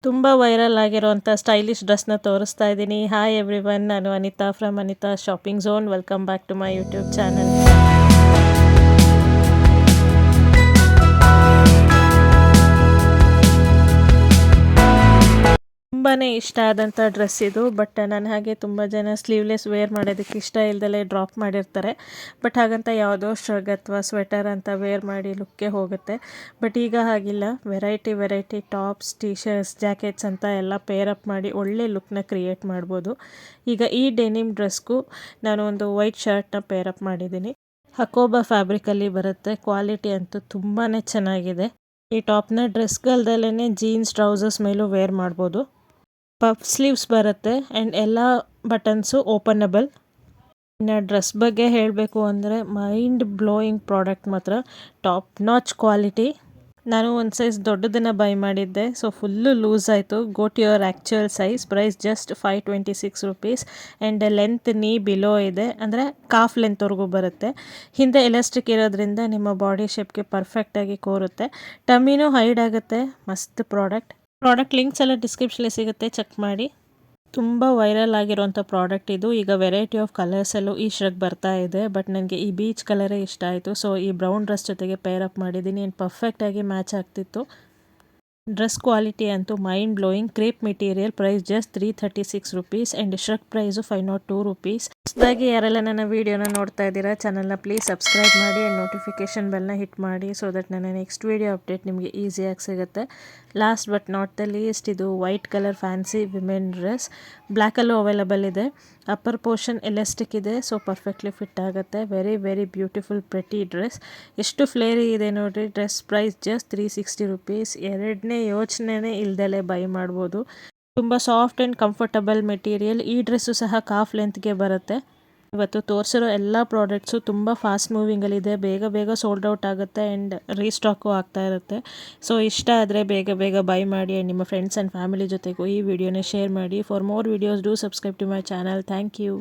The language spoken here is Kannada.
ತುಂಬ ವೈರಲ್ ಆಗಿರೋಂಥ ಸ್ಟೈಲಿಶ್ ಡ್ರೆಸ್ನ ತೋರಿಸ್ತಾ ಇದ್ದೀನಿ. ಹಾಯ್ ಎವ್ರಿವನ್, ನಾನು Anita from Anita shopping zone. Welcome back to my YouTube channel. ತುಂಬಾ ಇಷ್ಟ ಆದಂಥ ಡ್ರೆಸ್ ಇದು. ಬಟ್ ನಾನು ಹಾಗೆ ತುಂಬ ಜನ ಸ್ಲೀವ್ಲೆಸ್ ವೇರ್ ಮಾಡೋದಕ್ಕೆ ಇಷ್ಟ ಇಲ್ದಲೇ ಡ್ರಾಪ್ ಮಾಡಿರ್ತಾರೆ. ಬಟ್ ಹಾಗಂತ ಯಾವುದೋ ಶ್ರಗ್ ಅಥವಾ ಸ್ವೆಟರ್ ಅಂತ ವೇರ್ ಮಾಡಿ ಲುಕ್ಕೆ ಹೋಗುತ್ತೆ. ಬಟ್ ಈಗ ಹಾಗಿಲ್ಲ, variety tops, T shirts, jackets ಅಂತ ಎಲ್ಲ ಪೇರಪ್ ಮಾಡಿ ಒಳ್ಳೆ ಲುಕ್ನ ಕ್ರಿಯೇಟ್ ಮಾಡ್ಬೋದು. ಈಗ ಈ ಡೆನಿಮ್ ಡ್ರೆಸ್ಗೂ ನಾನು ಒಂದು ವೈಟ್ ಶರ್ಟ್ನ ಪೇರಪ್ ಮಾಡಿದ್ದೀನಿ. ಹಕೋಬಾ ಫ್ಯಾಬ್ರಿಕಲ್ಲಿ ಬರುತ್ತೆ. ಕ್ವಾಲಿಟಿ ಅಂತೂ ತುಂಬಾ ಚೆನ್ನಾಗಿದೆ. ಈ ಟಾಪ್ನ ಡ್ರೆಸ್ಗಲ್ದಲ್ಲೇ ಜೀನ್ಸ್, ಟ್ರೌಸರ್ಸ್ ಮೇಲೂ ವೇರ್ ಮಾಡ್ಬೋದು. ಪಫ್ ಸ್ಲೀವ್ಸ್ ಬರುತ್ತೆ ಆ್ಯಂಡ್ ಎಲ್ಲ ಬಟನ್ಸು ಓಪನಬಲ್. ಇನ್ನು ಡ್ರೆಸ್ ಬಗ್ಗೆ ಹೇಳಬೇಕು ಅಂದರೆ ಮೈಂಡ್ ಬ್ಲೋಯಿಂಗ್ ಪ್ರಾಡಕ್ಟ್ ಮಾತ್ರ. Top notch quality. ನಾನು ಒಂದು ಸೈಜ್ ದೊಡ್ಡದನ್ನು ಬೈ ಮಾಡಿದ್ದೆ, ಸೊ ಫುಲ್ಲು ಲೂಸ್ ಆಯಿತು. Go to your actual size. Price just 526 rupees and length knee below ಇದೆ, ಅಂದರೆ ಕಾಫ್ ಲೆಂತ್ವರೆಗೂ ಬರುತ್ತೆ. ಹಿಂದೆ ಎಲಾಸ್ಟಿಕ್ ಇರೋದ್ರಿಂದ ನಿಮ್ಮ ಬಾಡಿ ಶೇಪ್ಗೆ ಪರ್ಫೆಕ್ಟಾಗಿ ಕೂರುತ್ತೆ. ಟಮ್ಮಿನೂ ಹೈಡ್ ಆಗುತ್ತೆ. ಮಸ್ತ್ ಪ್ರಾಡಕ್ಟ್ ಲಿಂಕ್ಸ್ ಎಲ್ಲ ಡಿಸ್ಕ್ರಿಪ್ಷನಲ್ಲಿ ಸಿಗುತ್ತೆ, ಚೆಕ್ ಮಾಡಿ. ತುಂಬ ವೈರಲ್ ಆಗಿರೋಂಥ ಪ್ರಾಡಕ್ಟ್ ಇದು. ಈಗ ವೆರೈಟಿ ಆಫ್ ಕಲರ್ಸಲ್ಲೂ ಈ ಶ್ರಗ್ ಬರ್ತಾ ಇದೆ. ಬಟ್ ನನಗೆ ಈ ಬೀಚ್ ಕಲರೇ ಇಷ್ಟ ಆಯಿತು, ಸೊ ಈ ಬ್ರೌನ್ ಡ್ರೆಸ್ ಜೊತೆಗೆ ಪೇರಪ್ ಮಾಡಿದ್ದೀನಿ ಆ್ಯಂಡ್ ಪರ್ಫೆಕ್ಟಾಗಿ ಮ್ಯಾಚ್ ಆಗ್ತಿತ್ತು. ಡ್ರೆಸ್ ಕ್ವಾಲಿಟಿ ಅಂತೂ mind blowing. Crepe material. Price just 336 rupees and shrug price 502 rupees. ಹೊಸದಾಗಿ ಯಾರೆಲ್ಲ ನನ್ನ ವೀಡಿಯೋನ ನೋಡ್ತಾ ಇದ್ದೀರಾ, ಚಾನಲ್ನ ಪ್ಲೀಸ್ ಸಬ್ಸ್ಕ್ರೈಬ್ ಮಾಡಿ ಆ್ಯಂಡ್ ನೋಟಿಫಿಕೇಷನ್ ಬೆಲ್ನ ಹಿಟ್ ಮಾಡಿ, ಸೊ ದಟ್ ನನ್ನ ನೆಕ್ಸ್ಟ್ ವೀಡಿಯೋ ಅಪ್ಡೇಟ್ ನಿಮಗೆ ಈಸಿಯಾಗಿ ಸಿಗುತ್ತೆ. Last but not the least, ಇದು white colour fancy women dress. ಬ್ಲ್ಯಾಕಲ್ಲೂ ಅವೈಲಬಲ್ ಇದೆ. ಅಪ್ಪರ್ ಪೋರ್ಷನ್ ಎಲಾಸ್ಟಿಕ್ ಇದೆ, ಸೊ ಪರ್ಫೆಕ್ಟ್ಲಿ ಫಿಟ್ ಆಗುತ್ತೆ. Very beautiful pretty dress. ಎಷ್ಟು ಫ್ಲೇರಿ ಇದೆ ನೋಡಿರಿ. Dress price just 360 rupees. ಎರಡನೇ ಯೋಚನೆನೇ ಇಲ್ದಲೇ ಬೈ ಮಾಡ್ಬೋದು. ತುಂಬ ಸಾಫ್ಟ್ ಆ್ಯಂಡ್ ಕಂಫರ್ಟಬಲ್ ಮೆಟೀರಿಯಲ್. ಈ ಡ್ರೆಸ್ಸು ಸಹ ಕಾಫ್ ಲೆಂತ್ಗೆ ಬರುತ್ತೆ. ಇವತ್ತು ತೋರಿಸಿರೋ ಎಲ್ಲ ಪ್ರಾಡಕ್ಟ್ಸು ತುಂಬ ಫಾಸ್ಟ್ ಮೂವಿಂಗಲ್ಲಿದೆ. ಬೇಗ ಸೋಲ್ಡ್ ಔಟ್ ಆಗುತ್ತೆ ಆ್ಯಂಡ್ ರೀಸ್ಟಾಕು ಆಗ್ತಾ ಇರುತ್ತೆ. ಸೊ ಇಷ್ಟ ಆದರೆ ಬೇಗ ಬೈ ಮಾಡಿ ಆ್ಯಂಡ್ ನಿಮ್ಮ ಫ್ರೆಂಡ್ಸ್ ಆ್ಯಂಡ್ ಫ್ಯಾಮಿಲಿ ಜೊತೆಗೂ ಈ ವಿಡಿಯೋನ ಶೇರ್ ಮಾಡಿ. For more videos do subscribe to my channel. Thank you.